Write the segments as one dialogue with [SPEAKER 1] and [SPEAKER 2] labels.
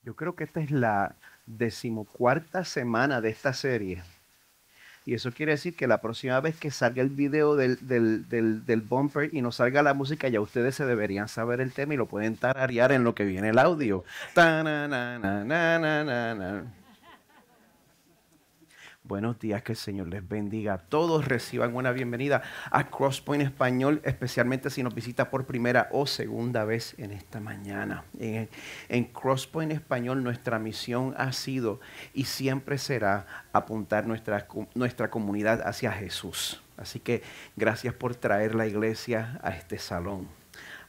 [SPEAKER 1] Yo creo que esta es la decimocuarta semana de esta serie. Y eso quiere decir que la próxima vez que salga el video del bumper y no salga la música, ya ustedes se deberían saber el tema y lo pueden tararear en lo que viene el audio. Ta, na, na, na, na, na, na, na. Buenos días, que el Señor les bendiga. Todos reciban una bienvenida a Crosspoint Español, especialmente si nos visita por primera o segunda vez en esta mañana. En Crosspoint Español nuestra misión ha sido y siempre será apuntar nuestra comunidad hacia Jesús. Así que gracias por traer la iglesia a este salón.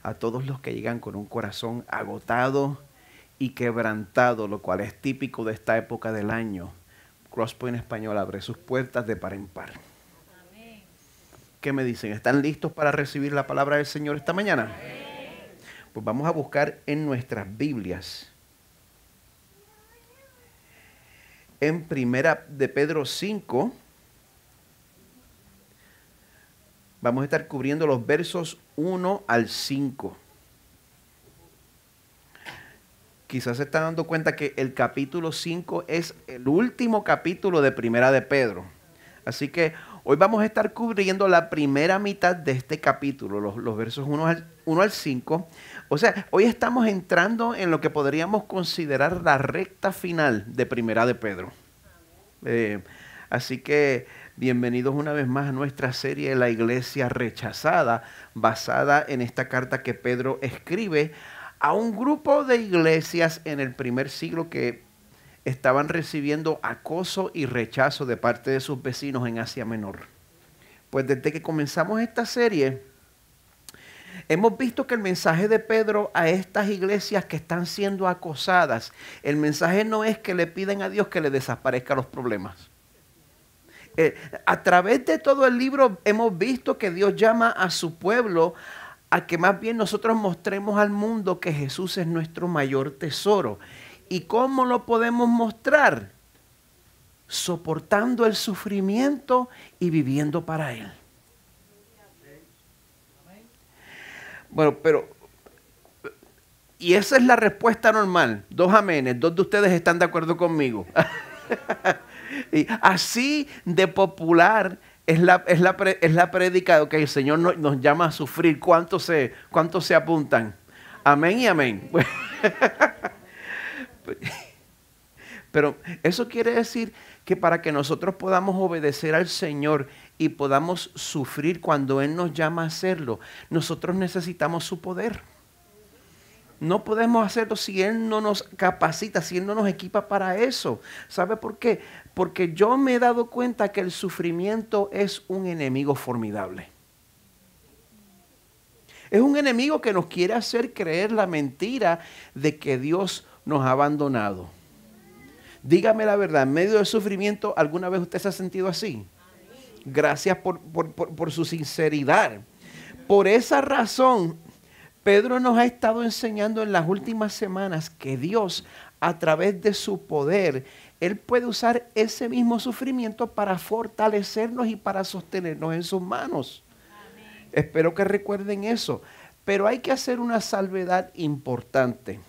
[SPEAKER 1] A todos los que llegan con un corazón agotado y quebrantado, lo cual es típico de esta época del año, Crosspoint Español abre sus puertas de par en par. ¿Qué me dicen? ¿Están listos para recibir la palabra del Señor esta mañana? Pues vamos a buscar en nuestras Biblias. En Primera de Pedro 5, vamos a estar cubriendo los versos 1 al 5. Quizás se están dando cuenta que el capítulo 5 es el último capítulo de Primera de Pedro. Así que hoy vamos a estar cubriendo la primera mitad de este capítulo, los versos 1 al 5. O sea, hoy estamos entrando en lo que podríamos considerar la recta final de Primera de Pedro. Así que bienvenidos una vez más a nuestra serie La Iglesia Rechazada, basada en esta carta que Pedro escribe a un grupo de iglesias en el primer siglo que estaban recibiendo acoso y rechazo de parte de sus vecinos en Asia Menor. Pues desde que comenzamos esta serie, hemos visto que el mensaje de Pedro a estas iglesias que están siendo acosadas, el mensaje no es que le piden a Dios que le desaparezca los problemas. A través de todo el libro hemos visto que Dios llama a su pueblo a que más bien nosotros mostremos al mundo que Jesús es nuestro mayor tesoro. ¿Y cómo lo podemos mostrar? Soportando el sufrimiento y viviendo para Él. Bueno, y esa es la respuesta normal. Dos amenes, dos de ustedes están de acuerdo conmigo. Y así de popular es la prédica que el Señor nos llama a sufrir. ¿Cuántos se apuntan? Amén y amén. Pero eso quiere decir que para que nosotros podamos obedecer al Señor y podamos sufrir cuando Él nos llama a hacerlo, nosotros necesitamos su poder. No podemos hacerlo si Él no nos capacita, si Él no nos equipa para eso. ¿Sabe por qué? Porque yo me he dado cuenta que el sufrimiento es un enemigo formidable. Es un enemigo que nos quiere hacer creer la mentira de que Dios nos ha abandonado. Dígame la verdad, en medio del sufrimiento, ¿alguna vez usted se ha sentido así? Gracias por su sinceridad. Por esa razón, Pedro nos ha estado enseñando en las últimas semanas que Dios, a través de su poder, Él puede usar ese mismo sufrimiento para fortalecernos y para sostenernos en sus manos. Amén. Espero que recuerden eso. Pero hay que hacer una salvedad importante.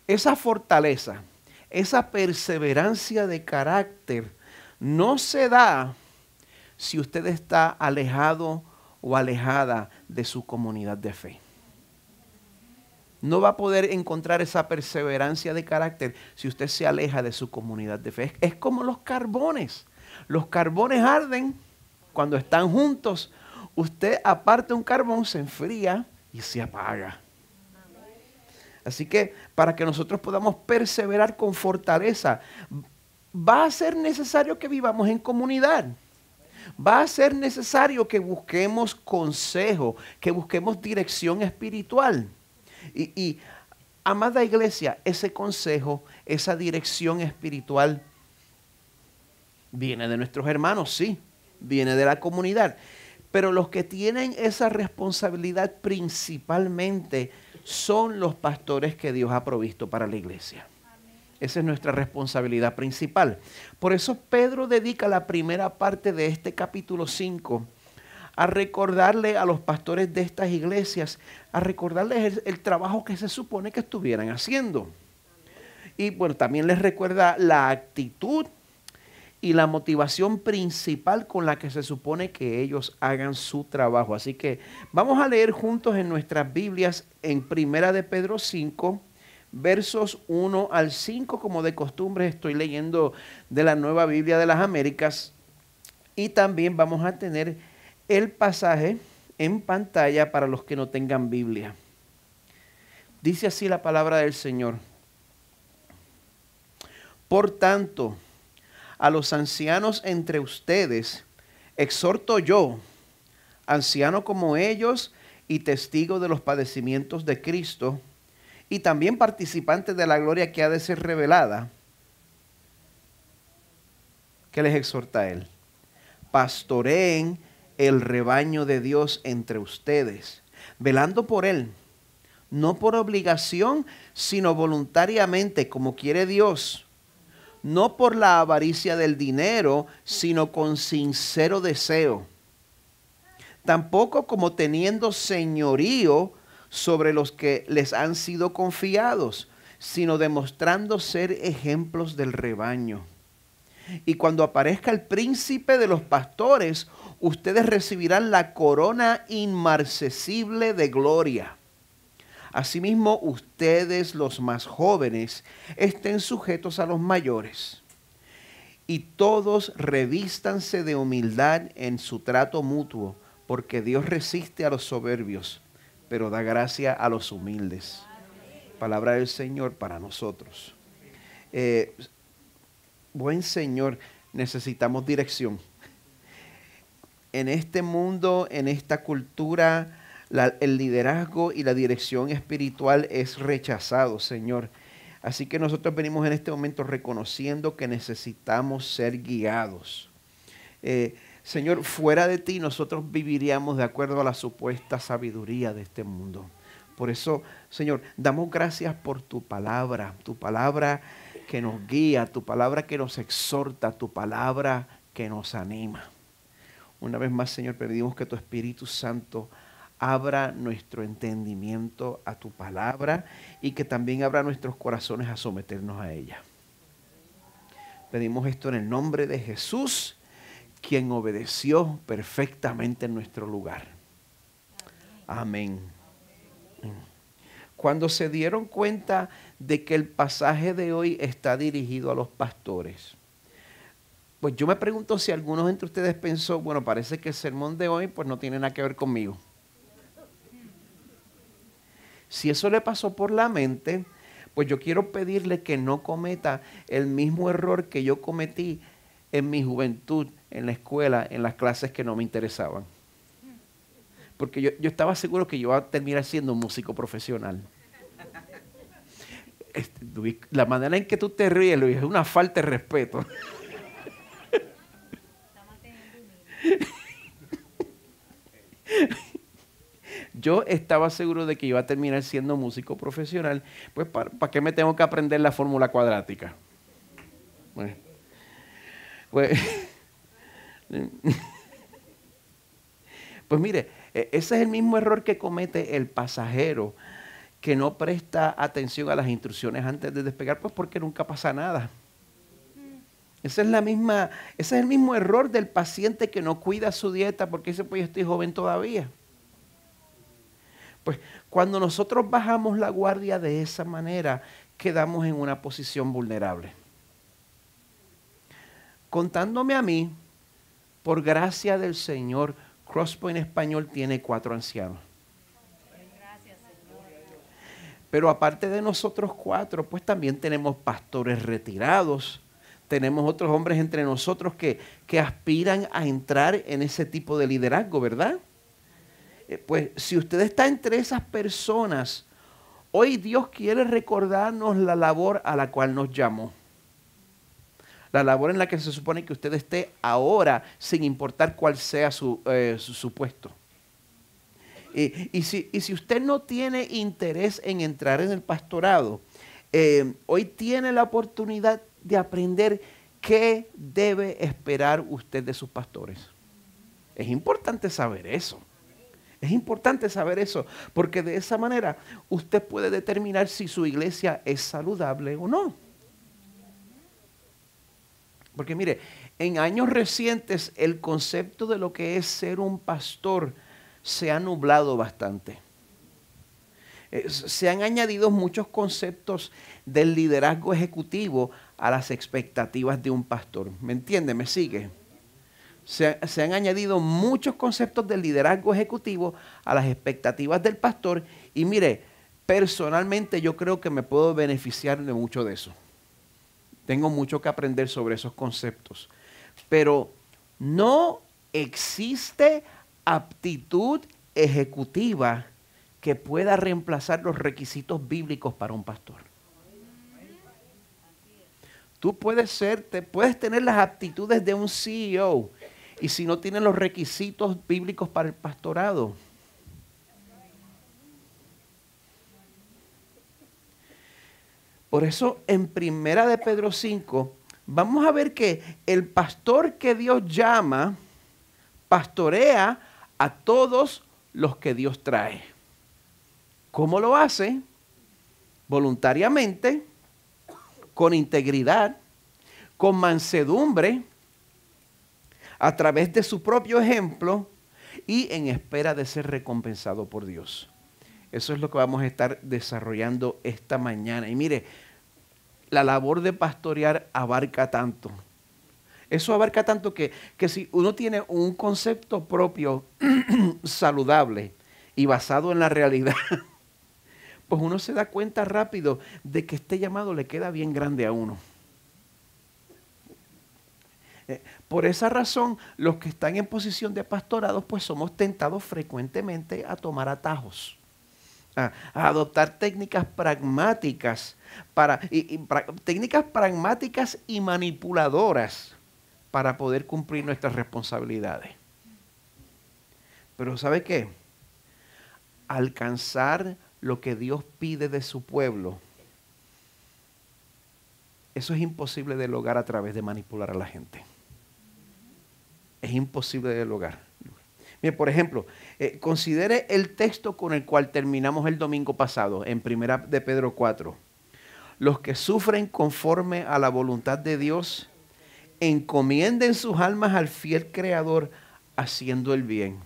[SPEAKER 1] Esa fortaleza, esa perseverancia de carácter no se da si usted está alejado o alejada de su comunidad de fe. No va a poder encontrar esa perseverancia de carácter si usted se aleja de su comunidad de fe. Es como los carbones. Los carbones arden cuando están juntos. Usted aparte un carbón, se enfría y se apaga. Así que para que nosotros podamos perseverar con fortaleza, va a ser necesario que vivamos en comunidad. Va a ser necesario que busquemos consejo, que busquemos dirección espiritual. Y amada iglesia, ese consejo, esa dirección espiritual viene de nuestros hermanos, sí, viene de la comunidad. Pero los que tienen esa responsabilidad principalmente son los pastores que Dios ha provisto para la iglesia. Esa es nuestra responsabilidad principal. Por eso Pedro dedica la primera parte de este capítulo 5 a recordarle a los pastores de estas iglesias, a recordarles el trabajo que se supone que estuvieran haciendo. Y bueno, también les recuerda la actitud y la motivación principal con la que se supone que ellos hagan su trabajo. Así que vamos a leer juntos en nuestras Biblias en Primera de Pedro 5, versos 1 al 5. Como de costumbre estoy leyendo de la Nueva Biblia de las Américas. Y también vamos a tener el pasaje en pantalla para los que no tengan Biblia. Dice así la palabra del Señor. Por tanto, a los ancianos entre ustedes, exhorto yo, anciano como ellos y testigo de los padecimientos de Cristo, y también participante de la gloria que ha de ser revelada, que les exhorta él. Pastoreen el rebaño de Dios entre ustedes, velando por él, no por obligación, sino voluntariamente, como quiere Dios, no por la avaricia del dinero, sino con sincero deseo. Tampoco como teniendo señorío sobre los que les han sido confiados, sino demostrando ser ejemplos del rebaño. Y cuando aparezca el príncipe de los pastores, ustedes recibirán la corona inmarcesible de gloria. Asimismo, ustedes, los más jóvenes, estén sujetos a los mayores. Y todos revístanse de humildad en su trato mutuo, porque Dios resiste a los soberbios, pero da gracia a los humildes. Palabra del Señor para nosotros. Buen Señor, necesitamos dirección. En este mundo, en esta cultura, el liderazgo y la dirección espiritual es rechazado, Señor. Así que nosotros venimos en este momento reconociendo que necesitamos ser guiados. Señor, fuera de ti nosotros viviríamos de acuerdo a la supuesta sabiduría de este mundo. Por eso, Señor, damos gracias por tu palabra que nos guía, tu palabra que nos exhorta, tu palabra que nos anima. Una vez más, Señor, pedimos que tu Espíritu Santo abra nuestro entendimiento a tu palabra y que también abra nuestros corazones a someternos a ella. Pedimos esto en el nombre de Jesús, quien obedeció perfectamente en nuestro lugar. Amén. Cuando se dieron cuenta de que el pasaje de hoy está dirigido a los pastores, pues yo me pregunto si algunos entre ustedes pensó, bueno, parece que el sermón de hoy pues no tiene nada que ver conmigo. Si eso le pasó por la mente, pues yo quiero pedirle que no cometa el mismo error que yo cometí en mi juventud, en la escuela, en las clases que no me interesaban. Porque yo estaba seguro que yo iba a terminar siendo un músico profesional. La manera en que tú te ríes, Luis, es una falta de respeto. Yo estaba seguro de que iba a terminar siendo músico profesional. Pues, ¿para qué me tengo que aprender la fórmula cuadrática? Bueno, pues, pues mire, ese es el mismo error que comete el pasajero que no presta atención a las instrucciones antes de despegar, pues porque nunca pasa nada. Ese es el mismo error del paciente que no cuida su dieta porque dice, pues yo estoy joven todavía. Pues cuando nosotros bajamos la guardia de esa manera, quedamos en una posición vulnerable. Contándome a mí, por gracia del Señor, Crosspoint Español tiene 4 ancianos. Pero aparte de nosotros 4, pues también tenemos pastores retirados, tenemos otros hombres entre nosotros que aspiran a entrar en ese tipo de liderazgo, ¿verdad? Pues si usted está entre esas personas, hoy Dios quiere recordarnos la labor a la cual nos llamó. La labor en la que se supone que usted esté ahora, sin importar cuál sea su puesto. Y si usted no tiene interés en entrar en el pastorado, hoy tiene la oportunidad de aprender qué debe esperar usted de sus pastores. Es importante saber eso. Es importante saber eso, porque de esa manera usted puede determinar si su iglesia es saludable o no. Porque mire, en años recientes el concepto de lo que es ser un pastor se ha nublado bastante. Se han añadido muchos conceptos del liderazgo ejecutivo a las expectativas de un pastor. ¿Me entiende? ¿Me sigue? Se han añadido muchos conceptos del liderazgo ejecutivo a las expectativas del pastor. Y mire, personalmente yo creo que me puedo beneficiar de mucho de eso. Tengo mucho que aprender sobre esos conceptos. Pero no existe aptitud ejecutiva que pueda reemplazar los requisitos bíblicos para un pastor. Tú puedes tener las aptitudes de un CEO y si no tienes los requisitos bíblicos para el pastorado. Por eso en Primera de Pedro 5 vamos a ver que el pastor que Dios llama pastorea a todos los que Dios trae. ¿Cómo lo hace? Voluntariamente, con integridad, con mansedumbre, a través de su propio ejemplo y en espera de ser recompensado por Dios. Eso es lo que vamos a estar desarrollando esta mañana. Y mire, la labor de pastorear abarca tanto. Eso abarca tanto que si uno tiene un concepto propio saludable y basado en la realidad, pues uno se da cuenta rápido de que este llamado le queda bien grande a uno. Por esa razón, los que están en posición de pastorados, pues somos tentados frecuentemente a tomar atajos, a adoptar técnicas pragmáticas, técnicas pragmáticas y manipuladoras para poder cumplir nuestras responsabilidades. Pero ¿sabe qué? Alcanzar lo que Dios pide de su pueblo, eso es imposible de lograr a través de manipular a la gente. Es imposible de lograr. Mire, por ejemplo, considere el texto con el cual terminamos el domingo pasado, en 1 de Pedro 4. Los que sufren conforme a la voluntad de Dios, encomienden sus almas al fiel Creador, haciendo el bien.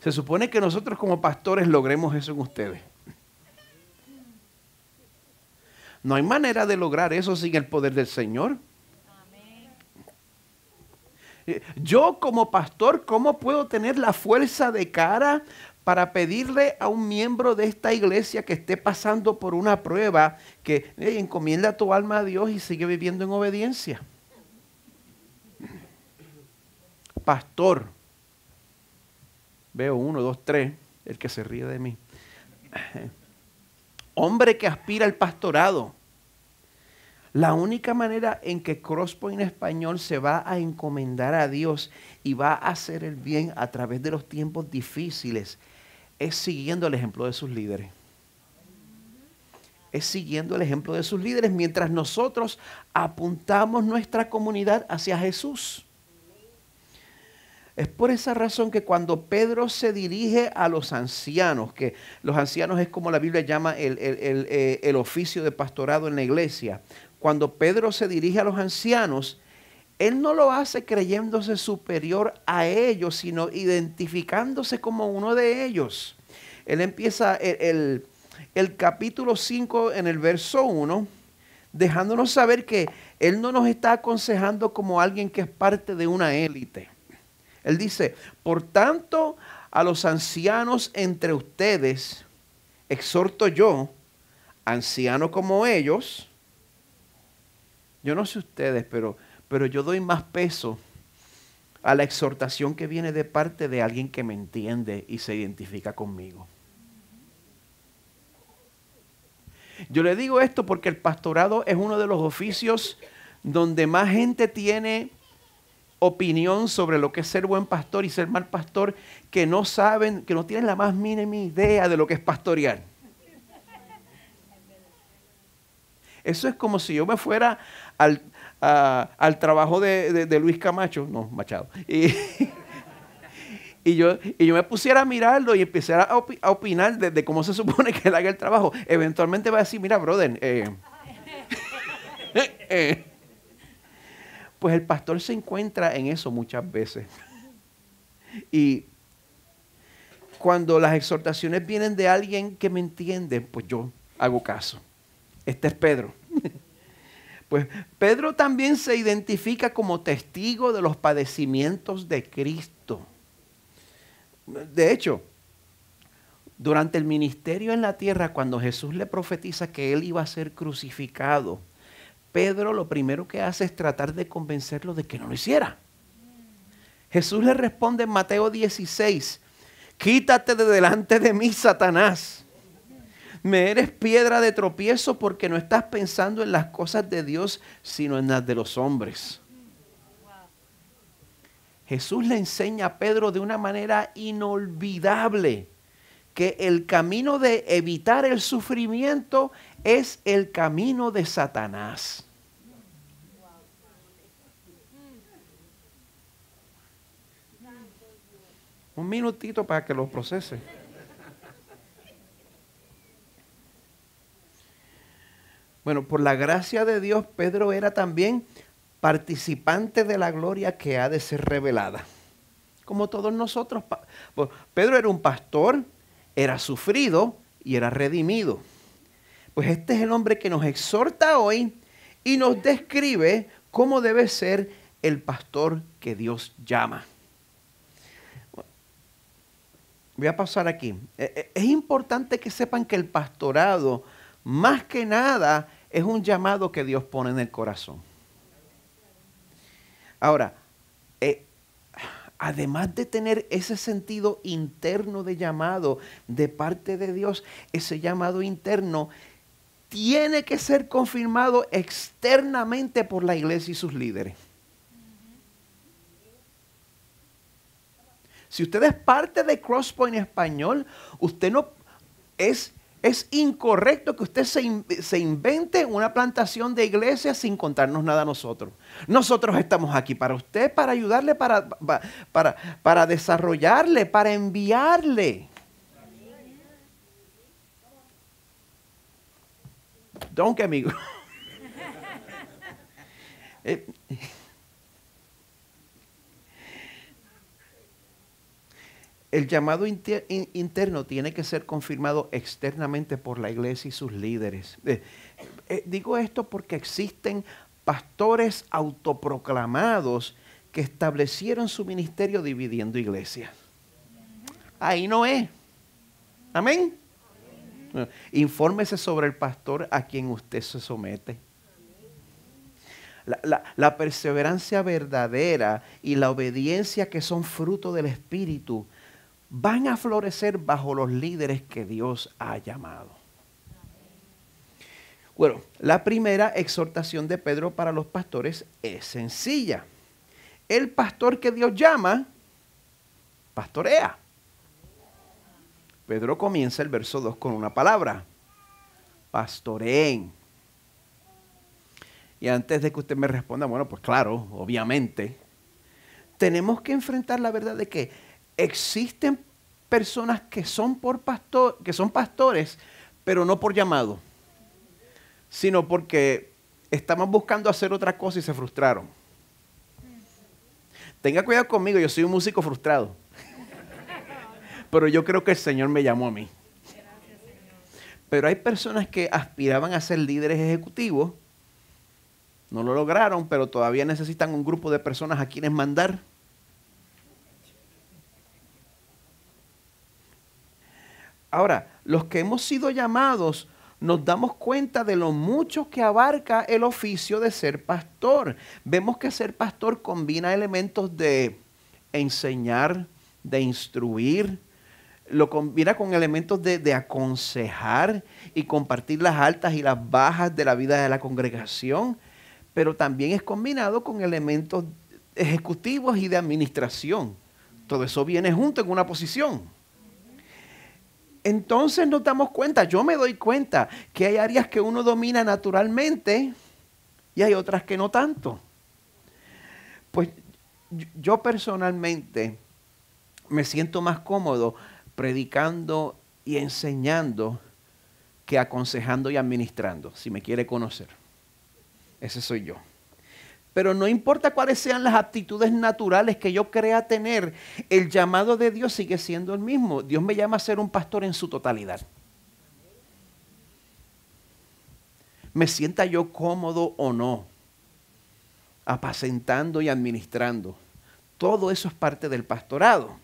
[SPEAKER 1] Se supone que nosotros como pastores logremos eso en ustedes. No hay manera de lograr eso sin el poder del Señor. Yo como pastor, ¿cómo puedo tener la fuerza de cara para pedirle a un miembro de esta iglesia que esté pasando por una prueba que encomienda tu alma a Dios y sigue viviendo en obediencia? Pastor, veo 1, 2, 3, el que se ríe de mí. Hombre que aspira al pastorado. La única manera en que Crosspoint Español se va a encomendar a Dios y va a hacer el bien a través de los tiempos difíciles es siguiendo el ejemplo de sus líderes. Es siguiendo el ejemplo de sus líderes mientras nosotros apuntamos nuestra comunidad hacia Jesús. Es por esa razón que cuando Pedro se dirige a los ancianos, que los ancianos es como la Biblia llama el oficio de pastorado en la iglesia, cuando Pedro se dirige a los ancianos, él no lo hace creyéndose superior a ellos, sino identificándose como uno de ellos. Él empieza el capítulo 5 en el verso 1, dejándonos saber que él no nos está aconsejando como alguien que es parte de una élite. Él dice, por tanto, a los ancianos entre ustedes, exhorto yo, anciano como ellos. Yo no sé ustedes, pero yo doy más peso a la exhortación que viene de parte de alguien que me entiende y se identifica conmigo. Yo le digo esto porque el pastorado es uno de los oficios donde más gente tiene opinión sobre lo que es ser buen pastor y ser mal pastor, que no saben, que no tienen la más mínima idea de lo que es pastorear. Eso es como si yo me fuera al trabajo de Luis Camacho, no, Machado, y yo me pusiera a mirarlo y empezara a opinar de cómo se supone que él haga el trabajo, eventualmente va a decir, mira, brother, pues el pastor se encuentra en eso muchas veces. Y cuando las exhortaciones vienen de alguien que me entiende, pues yo hago caso. Este es Pedro. Pues Pedro también se identifica como testigo de los padecimientos de Cristo. De hecho, durante el ministerio en la tierra, cuando Jesús le profetiza que él iba a ser crucificado, Pedro lo primero que hace es tratar de convencerlo de que no lo hiciera. Jesús le responde en Mateo 16, quítate de delante de mí, Satanás. Me eres piedra de tropiezo porque no estás pensando en las cosas de Dios, sino en las de los hombres. Jesús le enseña a Pedro de una manera inolvidable que el camino de evitar el sufrimiento es el camino de Satanás. Un minutito para que lo procese. Bueno, por la gracia de Dios, Pedro era también participante de la gloria que ha de ser revelada. Como todos nosotros. Pedro era un pastor, era sufrido y era redimido. Pues este es el hombre que nos exhorta hoy y nos describe cómo debe ser el pastor que Dios llama. Voy a pasar aquí. Es importante que sepan que el pastorado, más que nada, es un llamado que Dios pone en el corazón. Ahora, además de tener ese sentido interno de llamado de parte de Dios, ese llamado interno tiene que ser confirmado externamente por la iglesia y sus líderes. Si usted es parte de Crosspoint Español, usted no es incorrecto que usted se invente una plantación de iglesia sin contarnos nada a nosotros. Nosotros estamos aquí para usted, para ayudarle, para desarrollarle, para enviarle. Don't get me. El llamado interno tiene que ser confirmado externamente por la iglesia y sus líderes. Digo esto porque existen pastores autoproclamados que establecieron su ministerio dividiendo iglesias. Ahí no es. Amén. Infórmese sobre el pastor a quien usted se somete. La perseverancia verdadera y la obediencia que son fruto del Espíritu van a florecer bajo los líderes que Dios ha llamado. Bueno, la primera exhortación de Pedro para los pastores es sencilla. El pastor que Dios llama, pastorea. Pedro comienza el verso 2 con una palabra: pastoreen. Y antes de que usted me responda, bueno, pues claro, obviamente, tenemos que enfrentar la verdad de que existen personas que son pastores, pero no por llamado, sino porque estaban buscando hacer otra cosa y se frustraron. Tenga cuidado conmigo, yo soy un músico frustrado. Pero yo creo que el Señor me llamó a mí. Pero hay personas que aspiraban a ser líderes ejecutivos, no lo lograron, pero todavía necesitan un grupo de personas a quienes mandar. Ahora, los que hemos sido llamados nos damos cuenta de lo mucho que abarca el oficio de ser pastor. Vemos que ser pastor combina elementos de enseñar, de instruir, lo combina con elementos de aconsejar y compartir las altas y las bajas de la vida de la congregación, pero también es combinado con elementos ejecutivos y de administración. Todo eso viene junto en una posición. Entonces nos damos cuenta, yo me doy cuenta que hay áreas que uno domina naturalmente y hay otras que no tanto. Pues yo personalmente me siento más cómodo predicando y enseñando que aconsejando y administrando, si me quiere conocer. Ese soy yo. Pero no importa cuáles sean las aptitudes naturales que yo crea tener, el llamado de Dios sigue siendo el mismo. Dios me llama a ser un pastor en su totalidad. Me sienta yo cómodo o no, apacentando y administrando. Todo eso es parte del pastorado.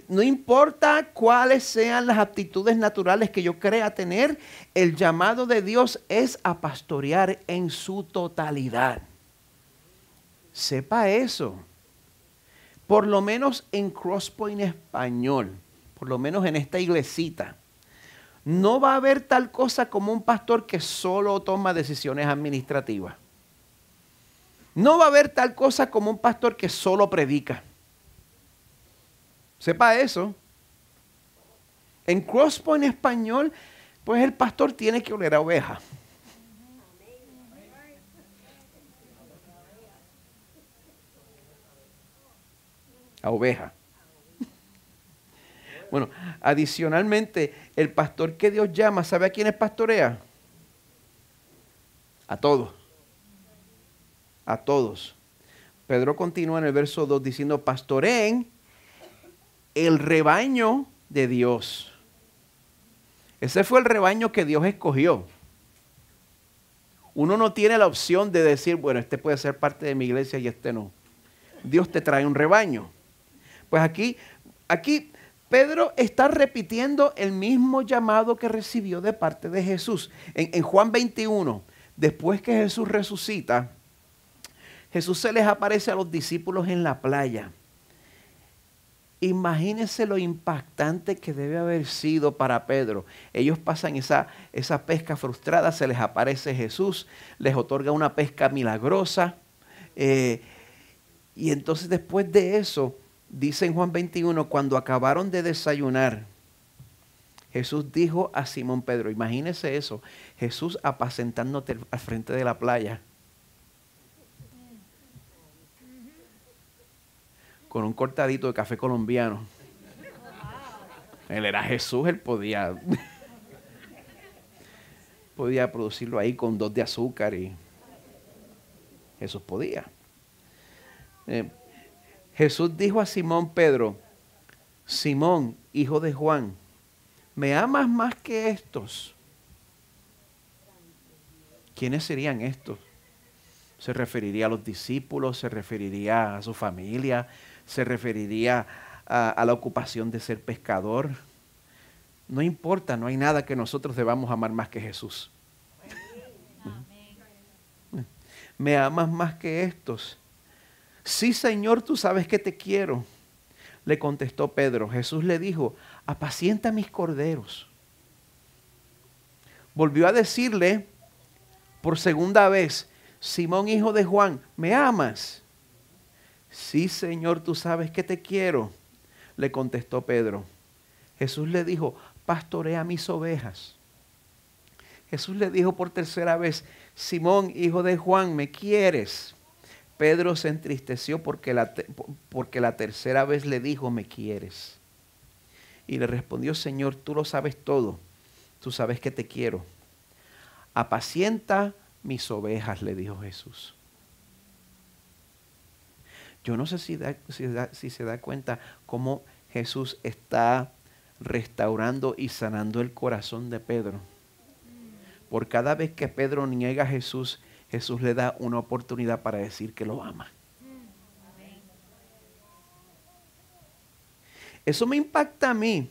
[SPEAKER 1] No importa cuáles sean las aptitudes naturales que yo crea tener, el llamado de Dios es a pastorear en su totalidad. Sepa eso. Por lo menos en Crosspoint Español, por lo menos en esta iglesita, no va a haber tal cosa como un pastor que solo toma decisiones administrativas. No va a haber tal cosa como un pastor que solo predica. Sepa eso. En Crosspoint Español, pues el pastor tiene que oler a oveja. A oveja. Bueno, adicionalmente, el pastor que Dios llama, ¿sabe a quiénes pastorea? A todos. A todos. Pedro continúa en el verso 2 diciendo, pastoreen el rebaño de Dios. Ese fue el rebaño que Dios escogió. Uno no tiene la opción de decir, bueno, este puede ser parte de mi iglesia y este no. Dios te trae un rebaño. Pues aquí Pedro está repitiendo el mismo llamado que recibió de parte de Jesús. En Juan 21, después que Jesús resucita, Jesús se les aparece a los discípulos en la playa. Imagínense lo impactante que debe haber sido para Pedro. Ellos pasan esa pesca frustrada, se les aparece Jesús, les otorga una pesca milagrosa. Y entonces después de eso, dice en Juan 21, cuando acabaron de desayunar, Jesús dijo a Simón Pedro, imagínense eso, Jesús apacentándote al frente de la playa. Con un cortadito de café colombiano. Él era Jesús, él podía producirlo ahí con 2 de azúcar y Jesús podía. Jesús dijo a Simón Pedro, Simón, hijo de Juan, ¿me amas más que estos? ¿Quiénes serían estos? Se referiría a los discípulos, se referiría a su familia, se referiría a la ocupación de ser pescador. No importa, no hay nada que nosotros debamos amar más que Jesús. ¿Me amas más que estos? Sí, Señor, tú sabes que te quiero. Le contestó Pedro. Jesús le dijo, apacienta mis corderos. Volvió a decirle por segunda vez, Simón, hijo de Juan, ¿me amas? Sí, Señor, tú sabes que te quiero, le contestó Pedro. Jesús le dijo, pastorea mis ovejas. Jesús le dijo por tercera vez, Simón, hijo de Juan, ¿me quieres? Pedro se entristeció porque la tercera vez le dijo, ¿me quieres? Y le respondió, Señor, tú lo sabes todo, tú sabes que te quiero. Apacienta mis ovejas, le dijo Jesús. Yo no sé si se da cuenta cómo Jesús está restaurando y sanando el corazón de Pedro. Por cada vez que Pedro niega a Jesús, Jesús le da una oportunidad para decir que lo ama. Eso me impacta a mí,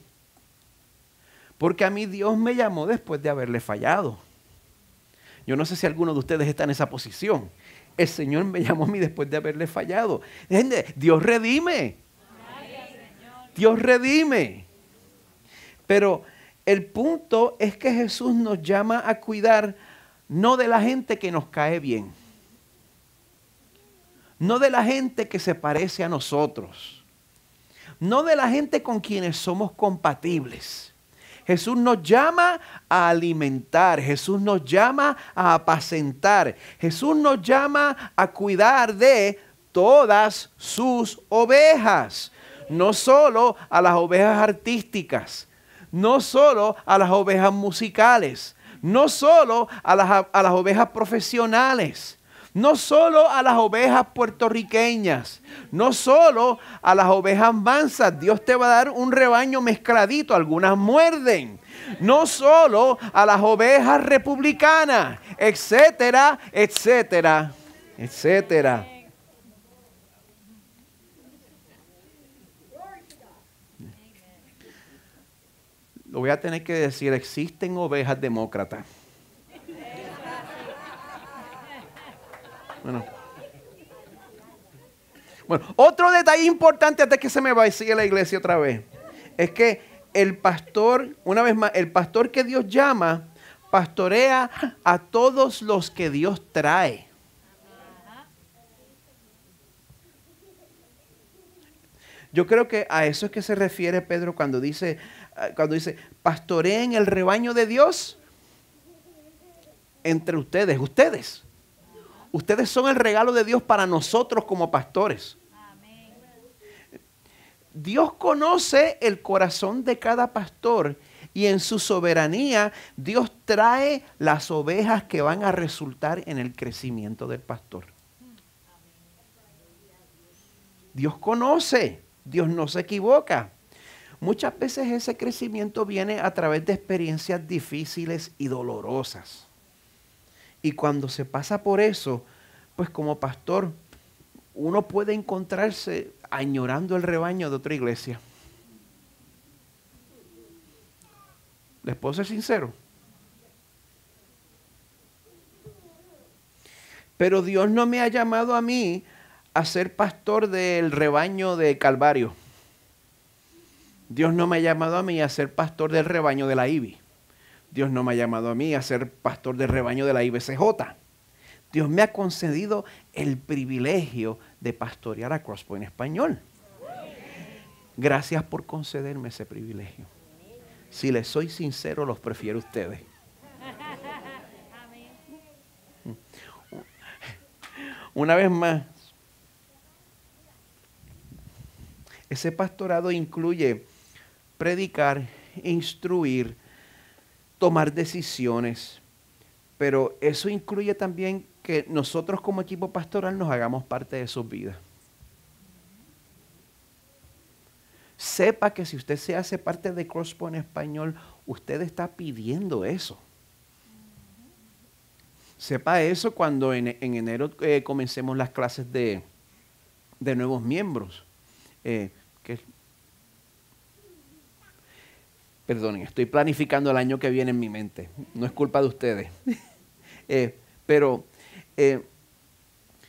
[SPEAKER 1] porque a mí Dios me llamó después de haberle fallado. Yo no sé si alguno de ustedes está en esa posición. El Señor me llamó a mí después de haberle fallado. Dios redime. Dios redime. Pero el punto es que Jesús nos llama a cuidar no de la gente que nos cae bien. No de la gente que se parece a nosotros. No de la gente con quienes somos compatibles. Jesús nos llama a alimentar, Jesús nos llama a apacentar, Jesús nos llama a cuidar de todas sus ovejas. No solo a las ovejas artísticas, no solo a las ovejas musicales, no solo a las ovejas profesionales, no solo a las ovejas puertorriqueñas, no solo a las ovejas mansas. Dios te va a dar un rebaño mezcladito, algunas muerden. No solo a las ovejas republicanas, etcétera, etcétera, etcétera. Lo voy a tener que decir, existen ovejas demócratas. Bueno, otro detalle importante antes que se me vaya la iglesia otra vez, es que el pastor, una vez más, el pastor que Dios llama, pastorea a todos los que Dios trae. Yo creo que a eso es que se refiere Pedro cuando dice, pastoreen el rebaño de Dios entre ustedes. Ustedes son el regalo de Dios para nosotros como pastores. Dios conoce el corazón de cada pastor y en su soberanía Dios trae las ovejas que van a resultar en el crecimiento del pastor. Dios conoce, Dios no se equivoca. Muchas veces ese crecimiento viene a través de experiencias difíciles y dolorosas. Y cuando se pasa por eso, pues como pastor, uno puede encontrarse añorando el rebaño de otra iglesia. ¿Les puedo ser sincero? Pero Dios no me ha llamado a mí a ser pastor del rebaño de Calvario. Dios no me ha llamado a mí a ser pastor del rebaño de la IBI. Dios no me ha llamado a mí a ser pastor del rebaño de la IBCJ. Dios me ha concedido el privilegio de pastorear a Crosspoint Español. Gracias por concederme ese privilegio. Si les soy sincero, los prefiero a ustedes. Una vez más, ese pastorado incluye predicar, instruir, tomar decisiones, pero eso incluye también que nosotros como equipo pastoral nos hagamos parte de sus vidas. Sepa que si usted se hace parte de Crosspoint Español, usted está pidiendo eso. Sepa eso cuando en enero comencemos las clases de nuevos miembros. Perdonen, estoy planificando el año que viene en mi mente. No es culpa de ustedes. Pero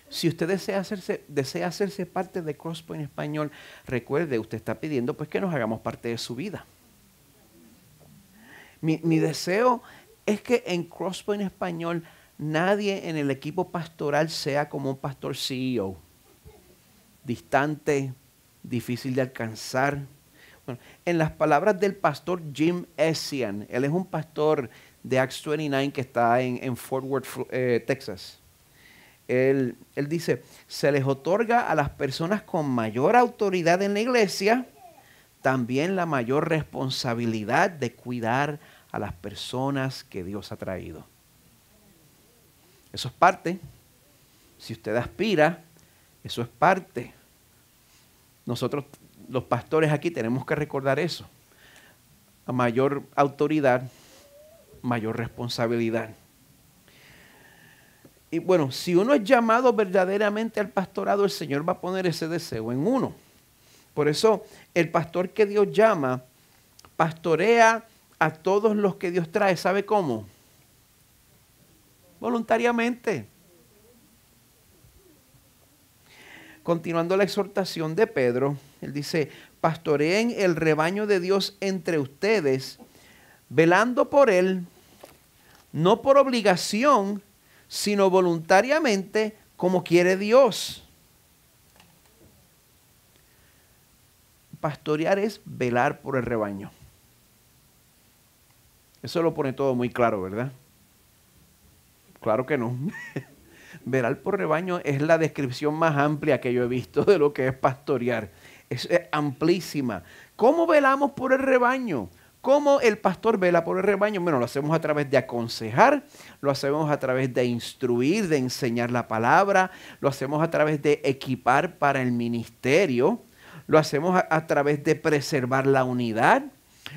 [SPEAKER 1] si usted desea hacerse parte de Crosspoint Español, recuerde, usted está pidiendo pues que nos hagamos parte de su vida. Mi deseo es que en Crosspoint Español nadie en el equipo pastoral sea como un pastor CEO. Distante, difícil de alcanzar. Bueno, en las palabras del pastor Jim Essien, él es un pastor de Acts 29 que está en Fort Worth, Texas. Él dice, se les otorga a las personas con mayor autoridad en la iglesia también la mayor responsabilidad de cuidar a las personas que Dios ha traído. Eso es parte. Si usted aspira, eso es parte. Nosotros, los pastores aquí, tenemos que recordar eso. A mayor autoridad, mayor responsabilidad. Y bueno, si uno es llamado verdaderamente al pastorado, el Señor va a poner ese deseo en uno. Por eso, el pastor que Dios llama, pastorea a todos los que Dios trae. ¿Sabe cómo? Voluntariamente. Continuando la exhortación de Pedro, él dice, pastoreen el rebaño de Dios entre ustedes, velando por él, no por obligación, sino voluntariamente, como quiere Dios. Pastorear es velar por el rebaño. Eso lo pone todo muy claro, ¿verdad? Claro que no. Velar por rebaño es la descripción más amplia que yo he visto de lo que es pastorear. Es amplísima. ¿Cómo velamos por el rebaño? ¿Cómo el pastor vela por el rebaño? Bueno, lo hacemos a través de aconsejar, lo hacemos a través de instruir, de enseñar la palabra, lo hacemos a través de equipar para el ministerio, lo hacemos a través de preservar la unidad,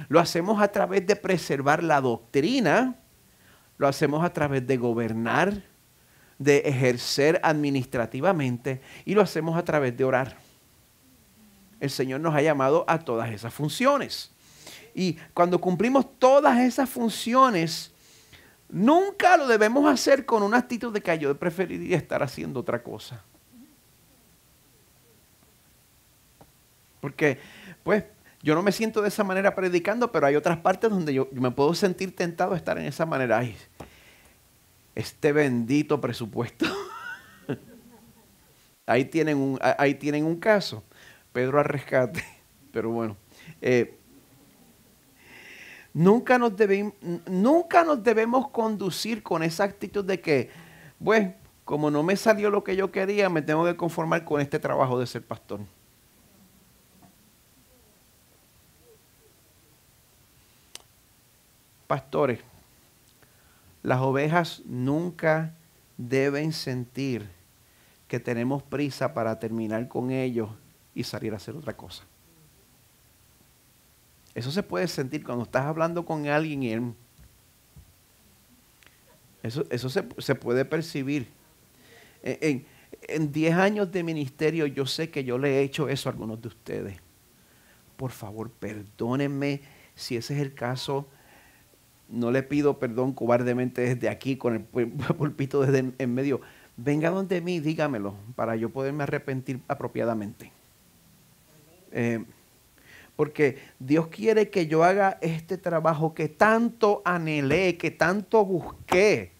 [SPEAKER 1] lo hacemos a través de preservar la doctrina, lo hacemos a través de gobernar, de ejercer administrativamente y lo hacemos a través de orar. El Señor nos ha llamado a todas esas funciones. Y cuando cumplimos todas esas funciones, nunca lo debemos hacer con una actitud de que yo preferiría estar haciendo otra cosa. Porque, pues, yo no me siento de esa manera predicando, pero hay otras partes donde yo me puedo sentir tentado a estar en esa manera. Ay, este bendito presupuesto. Ahí tienen un caso. Pedro al rescate. Pero bueno. Nunca nos debemos conducir con esa actitud de que, bueno, como no me salió lo que yo quería, me tengo que conformar con este trabajo de ser pastor. Pastores, las ovejas nunca deben sentir que tenemos prisa para terminar con ellos y salir a hacer otra cosa. Eso se puede sentir cuando estás hablando con alguien y eso se puede percibir. En 10 años de ministerio yo sé que yo le he hecho eso a algunos de ustedes. Por favor, perdónenme si ese es el caso. No le pido perdón cobardemente desde aquí con el púlpito desde en medio. Venga donde mí, dígamelo para yo poderme arrepentir apropiadamente. Porque Dios quiere que yo haga este trabajo que tanto anhelé, que tanto busqué.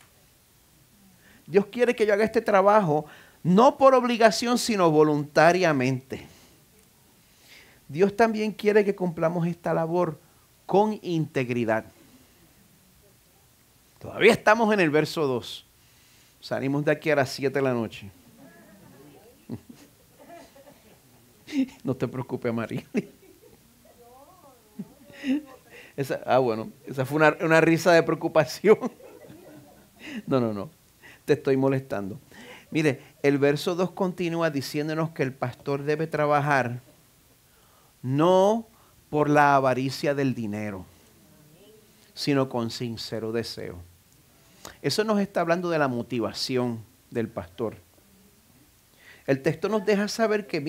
[SPEAKER 1] Dios quiere que yo haga este trabajo no por obligación, sino voluntariamente. Dios también quiere que cumplamos esta labor con integridad. Todavía estamos en el verso 2. Salimos de aquí a las 7 de la noche. No te preocupes, María. Esa fue una risa de preocupación. No. Te estoy molestando. Mire, el verso 2 continúa diciéndonos que el pastor debe trabajar no por la avaricia del dinero, sino con sincero deseo. Eso nos está hablando de la motivación del pastor. El texto nos deja saber que,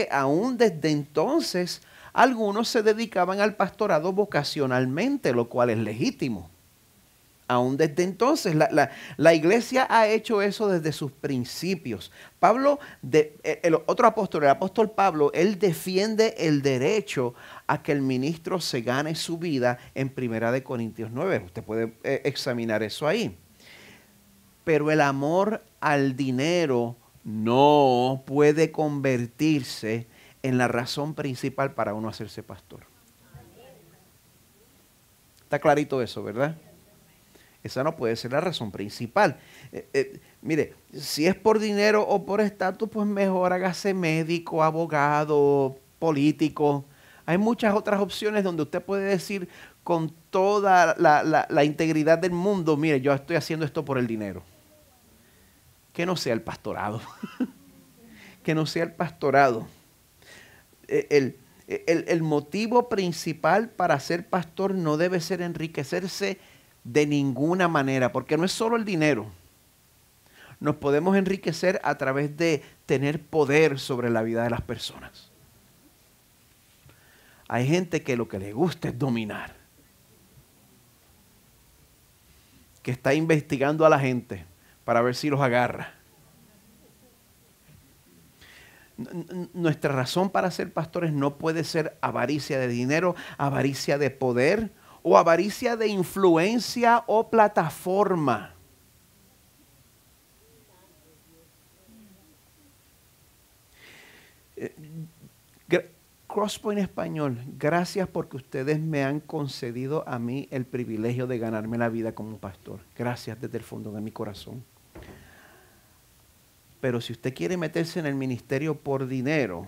[SPEAKER 1] aún desde entonces algunos se dedicaban al pastorado vocacionalmente, lo cual es legítimo. Aún desde entonces, la iglesia ha hecho eso desde sus principios. Pablo, el otro apóstol, el apóstol Pablo, él defiende el derecho a que el ministro se gane su vida en 1 Corintios 9. Usted puede examinar eso ahí. Pero el amor al dinero no puede convertirse en la razón principal para uno hacerse pastor. Está clarito eso, ¿verdad? Esa no puede ser la razón principal. Mire, si es por dinero o por estatus, pues mejor hágase médico, abogado, político. Hay muchas otras opciones donde usted puede decir con toda la integridad del mundo, mire, yo estoy haciendo esto por el dinero. Que no sea el pastorado. Que no sea el pastorado. El motivo principal para ser pastor no debe ser enriquecerse de ninguna manera, porque no es solo el dinero. Nos podemos enriquecer a través de tener poder sobre la vida de las personas. Hay gente que lo que le gusta es dominar, que está investigando a la gente para ver si los agarra. Nuestra razón para ser pastores no puede ser avaricia de dinero, avaricia de poder o avaricia de influencia o plataforma. Crosspoint Español, gracias porque ustedes me han concedido a mí el privilegio de ganarme la vida como pastor. Gracias desde el fondo de mi corazón. Pero si usted quiere meterse en el ministerio por dinero,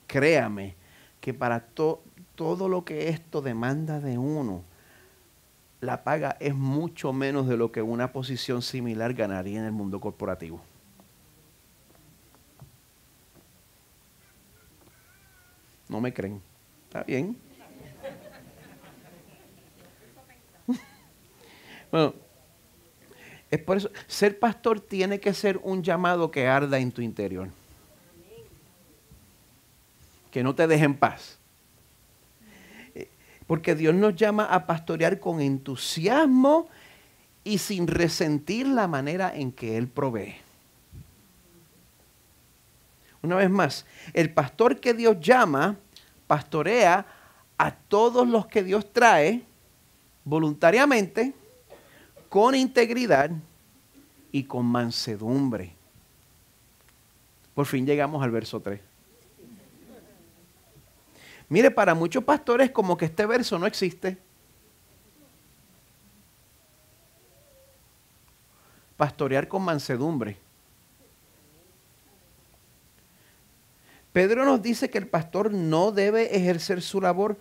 [SPEAKER 1] créame que para todo lo que esto demanda de uno, la paga es mucho menos de lo que una posición similar ganaría en el mundo corporativo. ¿No me creen? ¿Está bien? Bueno, es por eso, ser pastor tiene que ser un llamado que arda en tu interior. Que no te deje en paz. Porque Dios nos llama a pastorear con entusiasmo y sin resentir la manera en que Él provee. Una vez más, el pastor que Dios llama, pastorea a todos los que Dios trae voluntariamente, con integridad y con mansedumbre. Por fin llegamos al verso 3. Mire, para muchos pastores como que este verso no existe. Pastorear con mansedumbre. Pedro nos dice que el pastor no debe ejercer su labor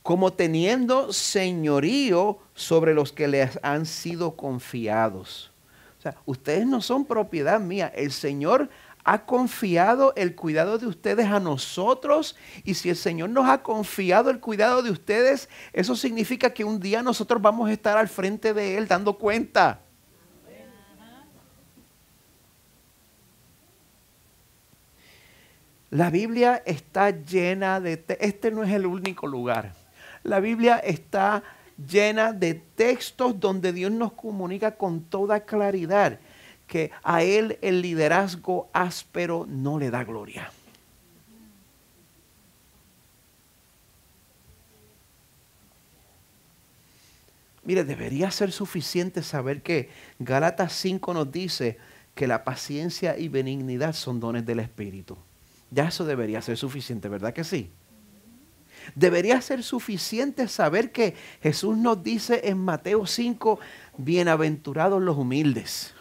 [SPEAKER 1] como teniendo señorío sobre los que les han sido confiados. O sea, ustedes no son propiedad mía. El Señor ha confiado el cuidado de ustedes a nosotros, y si el Señor nos ha confiado el cuidado de ustedes, eso significa que un día nosotros vamos a estar al frente de Él dando cuenta. La Biblia está llena de... Este no es el único lugar. La Biblia está llena de textos donde Dios nos comunica con toda claridad que a Él el liderazgo áspero no le da gloria. Mire, debería ser suficiente saber que Gálatas 5 nos dice que la paciencia y benignidad son dones del Espíritu. Ya eso debería ser suficiente, ¿verdad que sí? Debería ser suficiente saber que Jesús nos dice en Mateo 5, bienaventurados los humildes.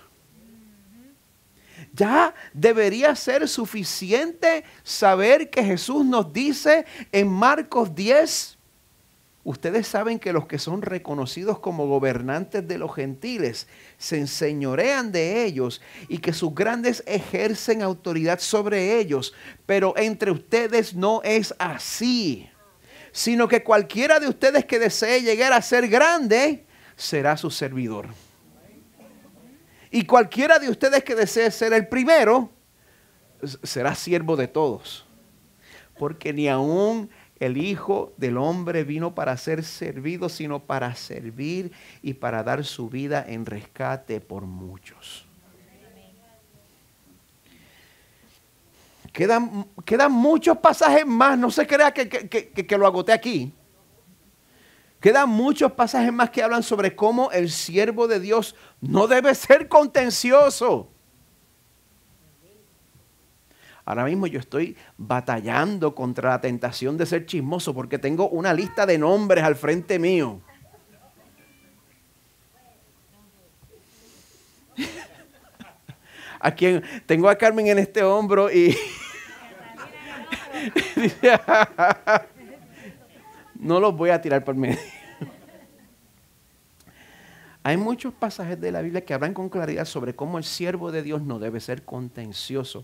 [SPEAKER 1] Ya debería ser suficiente saber que Jesús nos dice en Marcos 10, ustedes saben que los que son reconocidos como gobernantes de los gentiles se enseñorean de ellos y que sus grandes ejercen autoridad sobre ellos, pero entre ustedes no es así, sino que cualquiera de ustedes que desee llegar a ser grande será su servidor. Y cualquiera de ustedes que desee ser el primero, será siervo de todos. Porque ni aún el Hijo del Hombre vino para ser servido, sino para servir y para dar su vida en rescate por muchos. Quedan muchos pasajes más, no se crea que lo agoté aquí. Quedan muchos pasajes más que hablan sobre cómo el siervo de Dios no debe ser contencioso. Ahora mismo yo estoy batallando contra la tentación de ser chismoso porque tengo una lista de nombres al frente mío. Tengo a Carmen en este hombro y no los voy a tirar por medio. Hay muchos pasajes de la Biblia que hablan con claridad sobre cómo el siervo de Dios no debe ser contencioso.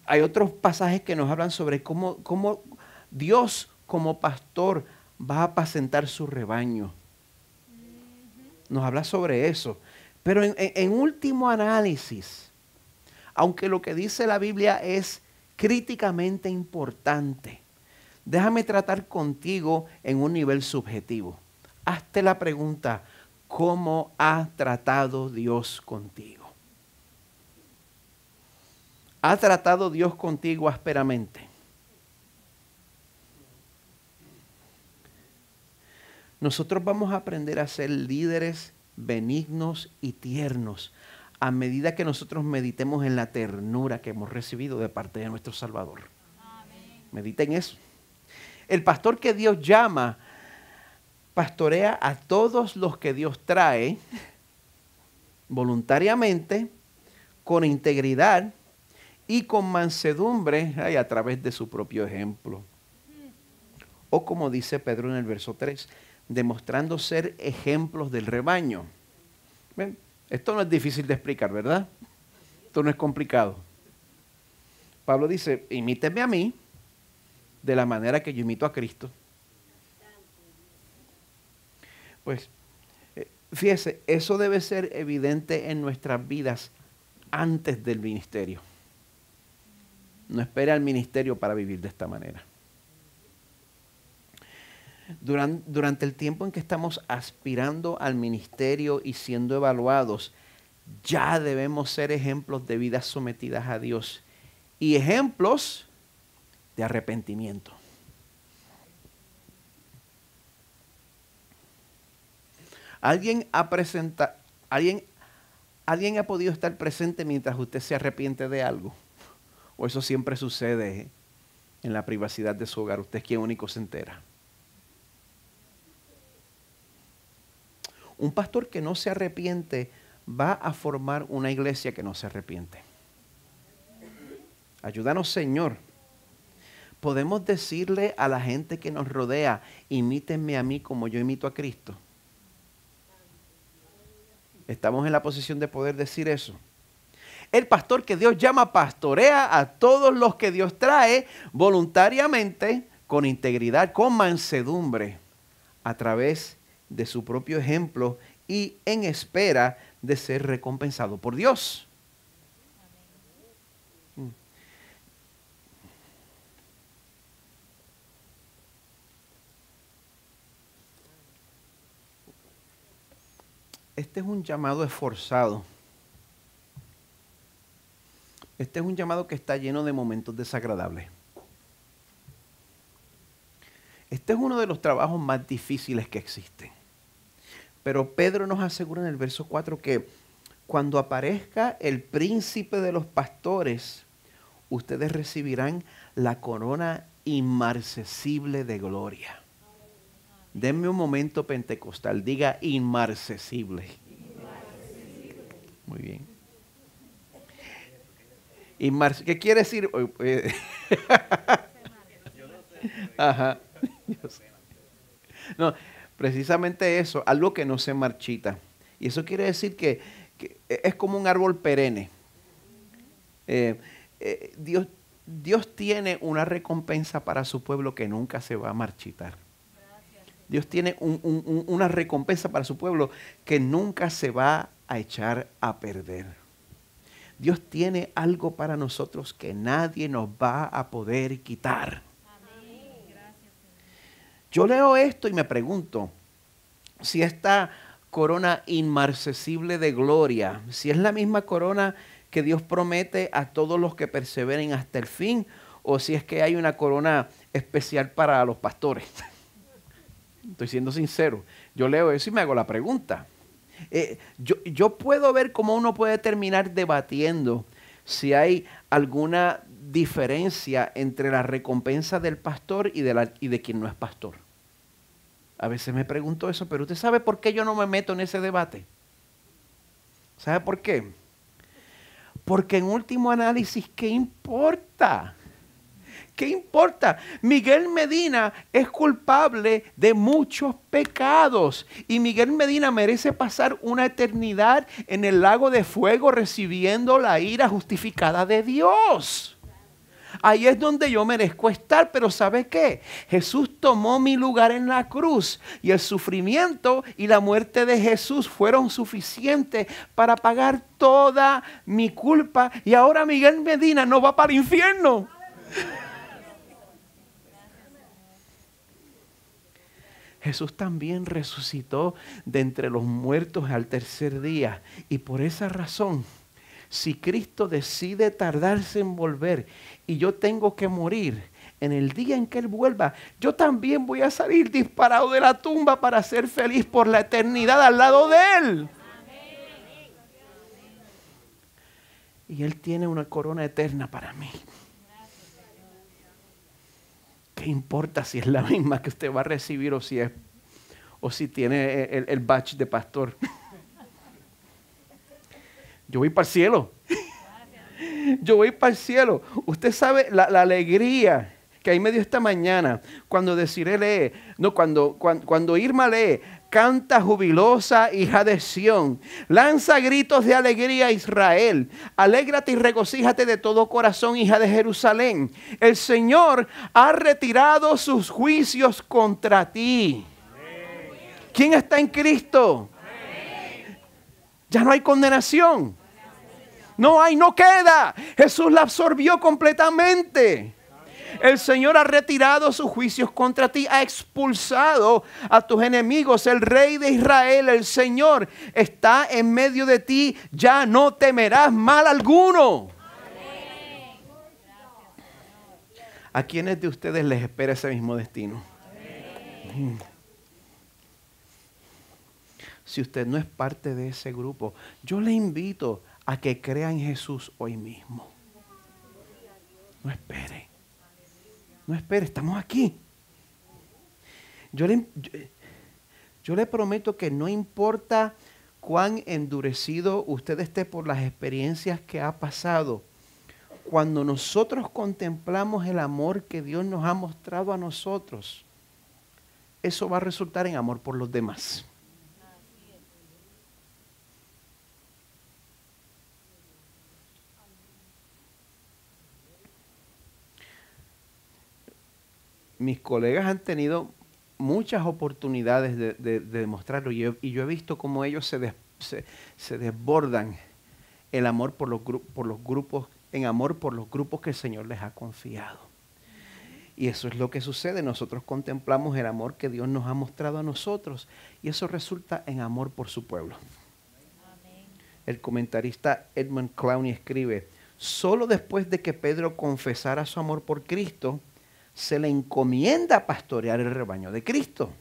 [SPEAKER 1] Hay otros pasajes que nos hablan sobre cómo Dios como pastor va a apacentar su rebaño. Nos habla sobre eso. Pero en último análisis, aunque lo que dice la Biblia es críticamente importante, déjame tratar contigo en un nivel subjetivo. Hazte la pregunta, ¿cómo ha tratado Dios contigo? ¿Ha tratado Dios contigo ásperamente? Nosotros vamos a aprender a ser líderes benignos y tiernos a medida que nosotros meditemos en la ternura que hemos recibido de parte de nuestro Salvador. Amén. Mediten eso. El pastor que Dios llama pastorea a todos los que Dios trae voluntariamente, con integridad y con mansedumbre, a través de su propio ejemplo. O como dice Pedro en el verso 3, demostrando ser ejemplos del rebaño. ¿Ven? Esto no es difícil de explicar, ¿verdad? Esto no es complicado. Pablo dice, imíteme a mí de la manera que yo imito a Cristo. Pues, fíjese, eso debe ser evidente en nuestras vidas antes del ministerio. No espere al ministerio para vivir de esta manera. Durante el tiempo en que estamos aspirando al ministerio y siendo evaluados, ya debemos ser ejemplos de vidas sometidas a Dios y ejemplos de arrepentimiento. ¿Alguien ha podido estar presente mientras usted se arrepiente de algo? ¿O eso siempre sucede en la privacidad de su hogar? Usted es quien único se entera. Un pastor que no se arrepiente va a formar una iglesia que no se arrepiente. Ayúdanos, Señor. Podemos decirle a la gente que nos rodea, imítenme a mí como yo imito a Cristo. Estamos en la posición de poder decir eso. El pastor que Dios llama pastorea a todos los que Dios trae voluntariamente, con integridad, con mansedumbre, a través de su propio ejemplo y en espera de ser recompensado por Dios. Este es un llamado esforzado. Este es un llamado que está lleno de momentos desagradables. Este es uno de los trabajos más difíciles que existen. Pero Pedro nos asegura en el verso 4 que cuando aparezca el príncipe de los pastores, ustedes recibirán la corona inmarcesible de gloria. Denme un momento pentecostal, diga inmarcesible. Muy bien. ¿Qué quiere decir? Ajá. No, precisamente eso, algo que no se marchita. Y eso quiere decir que es como un árbol perenne. Dios tiene una recompensa para su pueblo que nunca se va a marchitar. Dios tiene una recompensa para su pueblo que nunca se va a echar a perder. Dios tiene algo para nosotros que nadie nos va a poder quitar. Yo leo esto y me pregunto si esta corona inmarcesible de gloria, si es la misma corona que Dios promete a todos los que perseveren hasta el fin, o si es que hay una corona especial para los pastores. Estoy siendo sincero. Yo leo eso y me hago la pregunta. Yo puedo ver cómo uno puede terminar debatiendo si hay alguna diferencia entre la recompensa del pastor y de quien no es pastor. A veces me pregunto eso, pero ¿usted sabe por qué yo no me meto en ese debate? ¿Sabe por qué? Porque en último análisis, ¿qué importa? ¿Qué importa? Miguel Medina es culpable de muchos pecados y Miguel Medina merece pasar una eternidad en el lago de fuego recibiendo la ira justificada de Dios. Ahí es donde yo merezco estar, pero ¿sabe qué? Jesús tomó mi lugar en la cruz y el sufrimiento y la muerte de Jesús fueron suficientes para pagar toda mi culpa y ahora Miguel Medina no va para el infierno. Jesús también resucitó de entre los muertos al tercer día. Y por esa razón, si Cristo decide tardarse en volver y yo tengo que morir, en el día en que Él vuelva, yo también voy a salir disparado de la tumba para ser feliz por la eternidad al lado de Él. Y Él tiene una corona eterna para mí. ¿Qué importa si es la misma que usted va a recibir o si tiene el badge de pastor? Yo voy para el cielo. Yo voy para el cielo. Usted sabe la alegría que ahí me dio esta mañana cuando Desiree lee, no, cuando Irma lee, canta jubilosa hija de Sión, lanza gritos de alegría a Israel, alégrate y regocíjate de todo corazón, hija de Jerusalén. El Señor ha retirado sus juicios contra ti. ¿Quién está en Cristo? Ya no hay condenación. No hay, no queda. Jesús la absorbió completamente. El Señor ha retirado sus juicios contra ti, ha expulsado a tus enemigos. El Rey de Israel, el Señor, está en medio de ti. Ya no temerás mal alguno. ¿A quiénes de ustedes les espera ese mismo destino? Si usted no es parte de ese grupo, yo le invito a que crea en Jesús hoy mismo. No espere. No espere, estamos aquí. Yo le prometo que no importa cuán endurecido usted esté por las experiencias que ha pasado, cuando nosotros contemplamos el amor que Dios nos ha mostrado a nosotros, eso va a resultar en amor por los demás. Mis colegas han tenido muchas oportunidades de demostrarlo y yo he visto cómo ellos se desbordan el amor por los grupos, en amor por los grupos que el Señor les ha confiado. Y eso es lo que sucede. Nosotros contemplamos el amor que Dios nos ha mostrado a nosotros y eso resulta en amor por su pueblo. Amén. El comentarista Edmund Clowney escribe: solo después de que Pedro confesara su amor por Cristo, se le encomienda pastorear el rebaño de Cristo.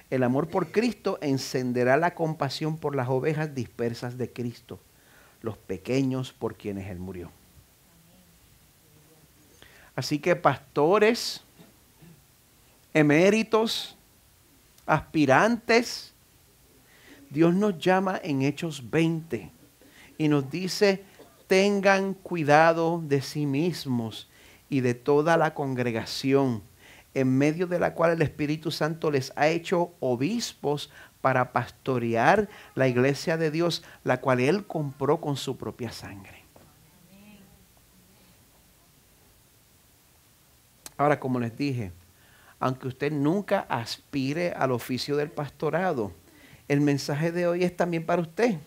[SPEAKER 1] El amor por Cristo encenderá la compasión por las ovejas dispersas de Cristo, los pequeños por quienes Él murió. Así que pastores, eméritos, aspirantes, Dios nos llama en Hechos 20 y nos dice: tengan cuidado de sí mismos y de toda la congregación, en medio de la cual el Espíritu Santo les ha hecho obispos para pastorear la iglesia de Dios, la cual Él compró con su propia sangre. Ahora, como les dije, aunque usted nunca aspire al oficio del pastorado, el mensaje de hoy es también para usted.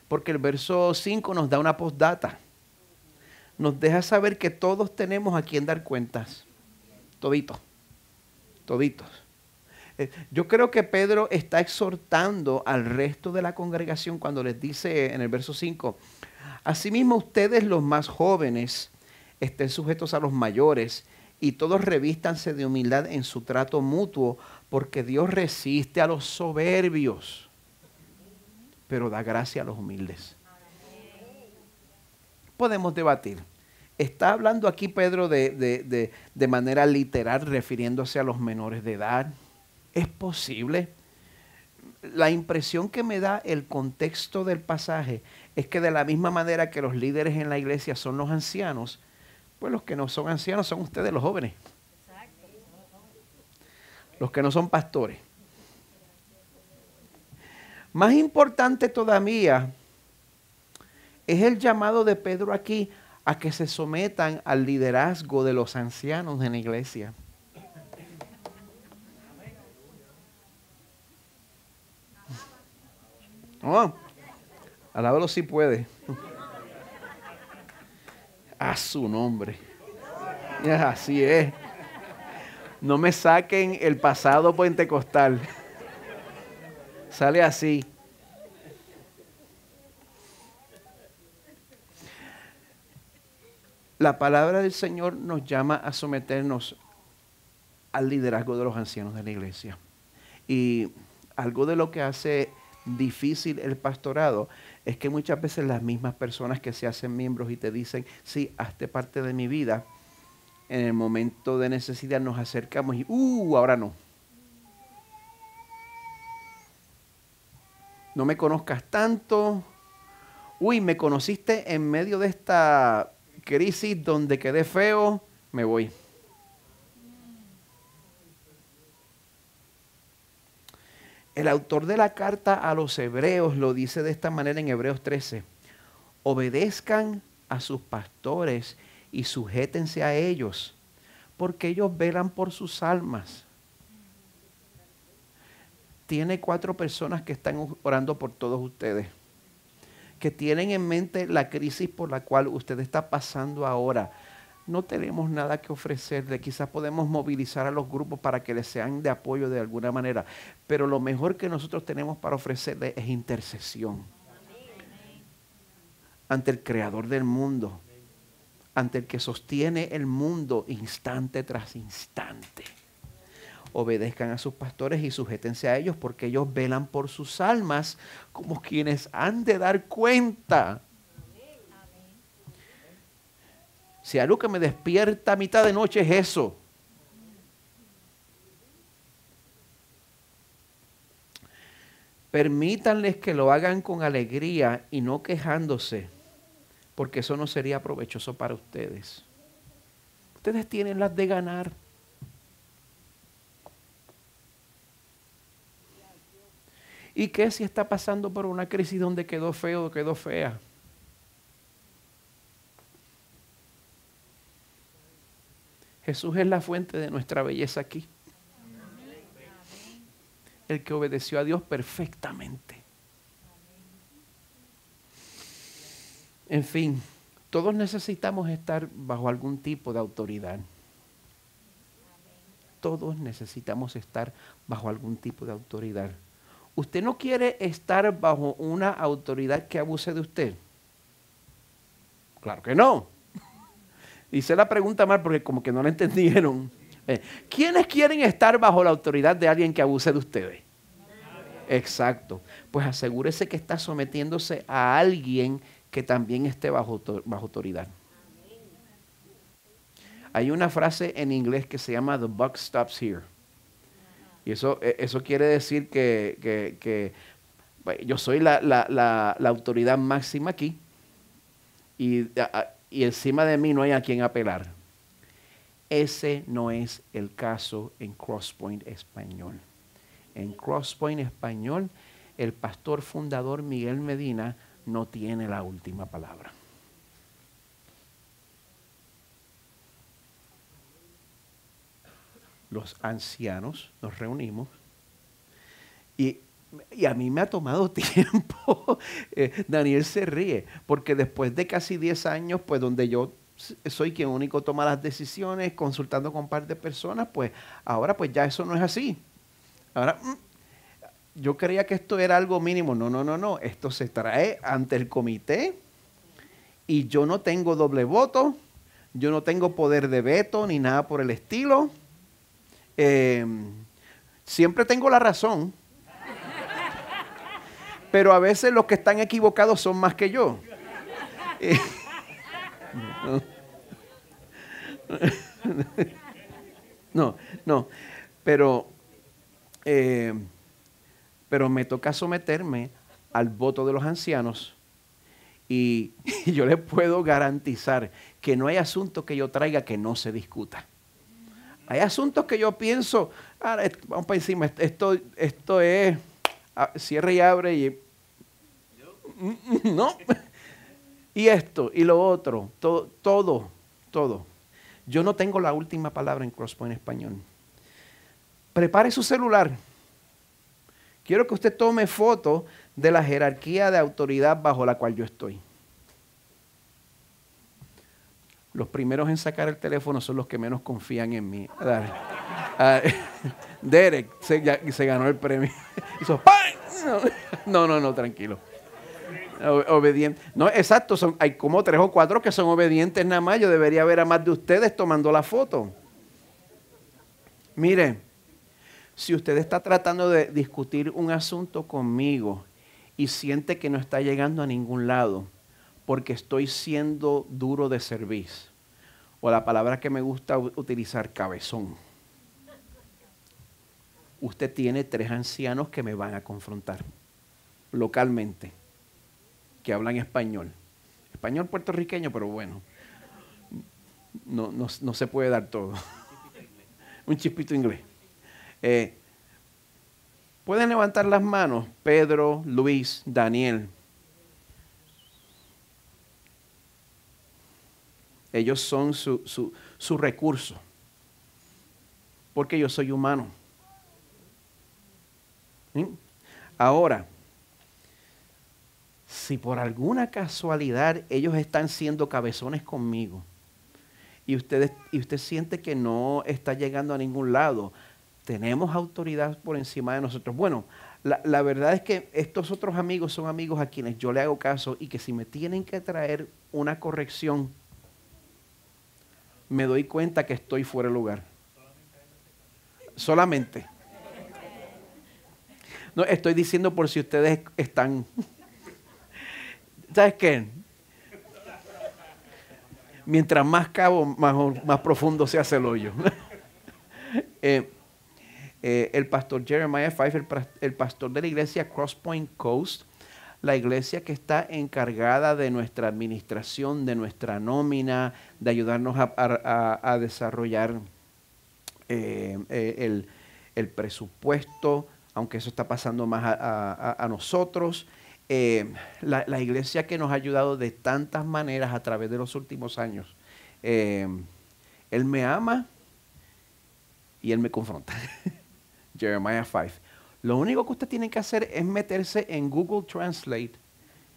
[SPEAKER 1] Porque el verso 5 nos da una postdata. Nos deja saber que todos tenemos a quien dar cuentas. Toditos. Yo creo que Pedro está exhortando al resto de la congregación cuando les dice en el verso 5: asimismo ustedes los más jóvenes estén sujetos a los mayores y todos revístanse de humildad en su trato mutuo, porque Dios resiste a los soberbios, pero da gracia a los humildes. Podemos debatir. ¿Está hablando aquí Pedro de manera literal refiriéndose a los menores de edad? ¿Es posible? La impresión que me da el contexto del pasaje es que de la misma manera que los líderes en la iglesia son los ancianos, pues los que no son ancianos son ustedes los jóvenes. Los que no son pastores. Más importante todavía es el llamado de Pedro aquí a que se sometan al liderazgo de los ancianos en la iglesia. Oh, alábalo si puede. A su nombre. Así es. No me saquen el pasado pentecostal. Sale así. La palabra del Señor nos llama a someternos al liderazgo de los ancianos de la iglesia. Y algo de lo que hace difícil el pastorado es que muchas veces las mismas personas que se hacen miembros y te dicen: sí, hazte parte de mi vida, en el momento de necesidad nos acercamos y ahora no. No me conozcas tanto, Uy, me conociste en medio de esta crisis donde quedé feo, me voy. El autor de la carta a los hebreos lo dice de esta manera en Hebreos 13. Obedezcan a sus pastores y sujétense a ellos, porque ellos velan por sus almas. Tiene 4 personas que están orando por todos ustedes, que tienen en mente la crisis por la cual usted está pasando ahora. No tenemos nada que ofrecerle. Quizás podemos movilizar a los grupos para que les sean de apoyo de alguna manera. Pero lo mejor que nosotros tenemos para ofrecerle es intercesión. Ante el Creador del mundo. Ante el que sostiene el mundo instante tras instante. Obedezcan a sus pastores y sujétense a ellos porque ellos velan por sus almas como quienes han de dar cuenta. Si algo que me despierta a mitad de noche es eso. Permítanles que lo hagan con alegría y no quejándose, porque eso no sería provechoso para ustedes. Ustedes tienen las de ganar. ¿Y qué si está pasando por una crisis donde quedó feo o quedó fea? Jesús es la fuente de nuestra belleza aquí. El que obedeció a Dios perfectamente. En fin, todos necesitamos estar bajo algún tipo de autoridad. Todos necesitamos estar bajo algún tipo de autoridad. ¿Usted no quiere estar bajo una autoridad que abuse de usted? Claro que no. Hice la pregunta mal porque como que no la entendieron. ¿Quiénes quieren estar bajo la autoridad de alguien que abuse de ustedes? Exacto. Pues asegúrese que está sometiéndose a alguien que también esté bajo autoridad. Hay una frase en inglés que se llama "The buck stops here". Y eso quiere decir que yo soy la autoridad máxima aquí y encima de mí no hay a quien apelar. Ese no es el caso en Crosspoint Español. En Crosspoint Español, el pastor fundador Miguel Medina no tiene la última palabra. Los ancianos nos reunimos y a mí me ha tomado tiempo. Daniel se ríe porque después de casi 10 años, pues donde yo soy quien único toma las decisiones, consultando con un par de personas, pues ahora pues ya eso no es así. Ahora, yo creía que esto era algo mínimo. No. Esto se trae ante el comité y yo no tengo doble voto, yo no tengo poder de veto ni nada por el estilo. Siempre tengo la razón, pero a veces los que están equivocados son más que yo. No, pero me toca someterme al voto de los ancianos y yo les puedo garantizar que no hay asunto que yo traiga que no se discuta. Hay asuntos que yo pienso, vamos para encima, esto es cierre y abre y no. Y esto y lo otro, todo. Yo no tengo la última palabra en Crosspoint Español. Prepare su celular. Quiero que usted tome foto de la jerarquía de autoridad bajo la cual yo estoy. Los primeros en sacar el teléfono son los que menos confían en mí. Derek se ganó el premio. Hizo ¡pam! No, tranquilo. Obediente. No, exacto, hay como 3 o 4 que son obedientes nada más. Yo debería ver a más de ustedes tomando la foto. Mire, si usted está tratando de discutir un asunto conmigo y siente que no está llegando a ningún lado porque estoy siendo duro de servicio, o la palabra que me gusta utilizar, cabezón, usted tiene 3 ancianos que me van a confrontar localmente. que hablan español. Español puertorriqueño, pero bueno, no se puede dar todo. Un chispito inglés. Pueden levantar las manos, Pedro, Luis, Daniel. Ellos son su recurso, porque yo soy humano. ¿Sí? Ahora, si por alguna casualidad ellos están siendo cabezones conmigo y usted siente que no está llegando a ningún lado, tenemos autoridad por encima de nosotros. Bueno, la verdad es que estos otros amigos son amigos a quienes yo le hago caso y que si me tienen que traer una corrección, me doy cuenta que estoy fuera de lugar. Solamente. No, estoy diciendo por si ustedes están... ¿Sabes qué? Mientras más cabo, más profundo se hace el hoyo. El pastor Jeremiah Fife, el pastor de la iglesia Crosspoint Coast, la iglesia que está encargada de nuestra administración, de nuestra nómina, de ayudarnos a desarrollar el presupuesto, aunque eso está pasando más a nosotros. La iglesia que nos ha ayudado de tantas maneras a través de los últimos años. Él me ama y él me confronta. Jeremiah 5. Lo único que usted tiene que hacer es meterse en Google Translate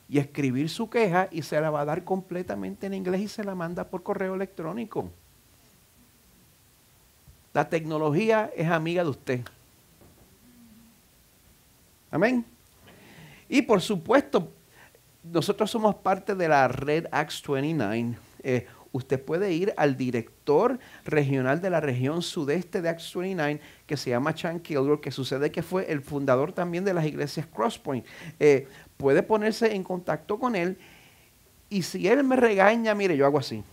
[SPEAKER 1] y escribir su queja y se la va a dar completamente en inglés y se la manda por correo electrónico. La tecnología es amiga de usted. Amén. Y por supuesto, nosotros somos parte de la red Acts 29. Usted puede ir al director regional de la región sudeste de Acts 29, que se llama Chan Kilgore, que sucede que fue el fundador también de las iglesias Crosspoint. Puede ponerse en contacto con él y si él me regaña, mire, yo hago así.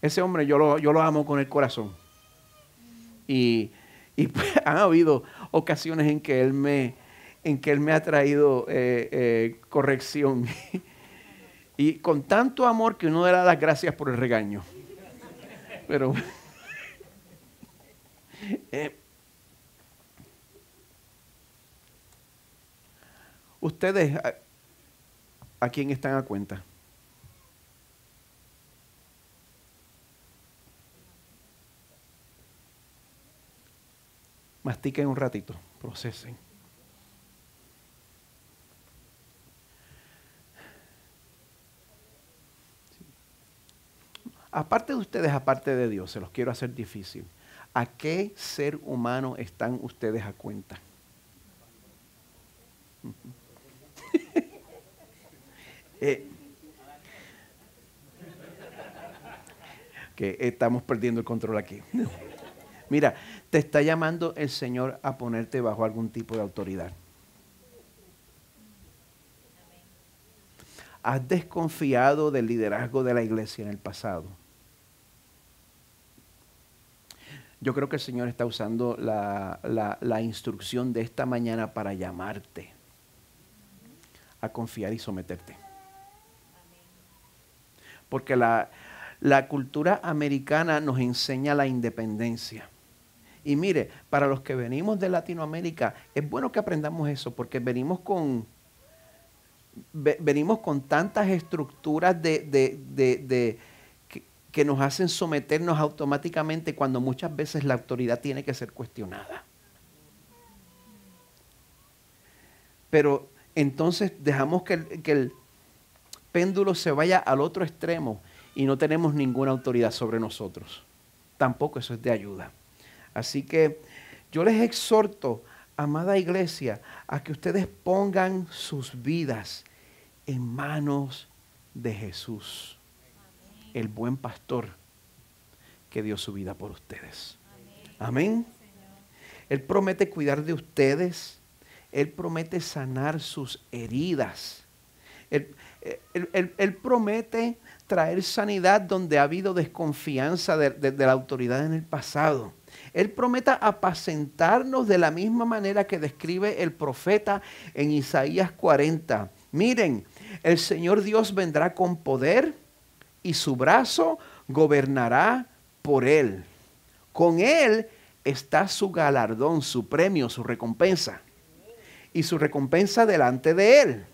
[SPEAKER 1] Ese hombre yo lo amo con el corazón. Y pues, han habido ocasiones en que él me ha traído corrección. Y con tanto amor que uno le da las gracias por el regaño. Pero ustedes, ¿a quién están a cuenta? Mastiquen un ratito, procesen. Aparte de ustedes, aparte de Dios, se los quiero hacer difícil. ¿A qué ser humano están ustedes a cuenta? Que estamos perdiendo el control aquí. Mira, te está llamando el Señor a ponerte bajo algún tipo de autoridad. ¿Has desconfiado del liderazgo de la iglesia en el pasado? Yo creo que el Señor está usando la instrucción de esta mañana para llamarte a confiar y someterte. Porque la cultura americana nos enseña la independencia. Y mire, para los que venimos de Latinoamérica, es bueno que aprendamos eso, porque venimos con tantas estructuras que nos hacen someternos automáticamente cuando muchas veces la autoridad tiene que ser cuestionada. Pero entonces dejamos que el péndulo se vaya al otro extremo y no tenemos ninguna autoridad sobre nosotros. Tampoco eso es de ayuda. Así que yo les exhorto, amada iglesia, a que ustedes pongan sus vidas en manos de Jesús, el buen pastor que dio su vida por ustedes. Amén. Él promete cuidar de ustedes. Él promete sanar sus heridas. Él promete traer sanidad donde ha habido desconfianza de la autoridad en el pasado. Él promete apacentarnos de la misma manera que describe el profeta en Isaías 40. Miren, el Señor Dios vendrá con poder y su brazo gobernará por él. Con él está su galardón, su premio, su recompensa. Y su recompensa delante de él.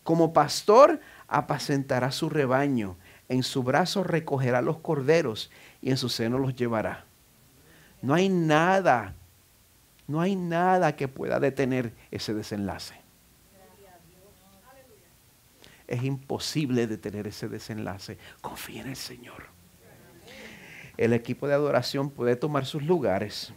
[SPEAKER 1] Como pastor apacentará su rebaño. En su brazo recogerá los corderos y en su seno los llevará. No hay nada que pueda detener ese desenlace. Es imposible detener ese desenlace. Confía en el Señor. El equipo de adoración puede tomar sus lugares.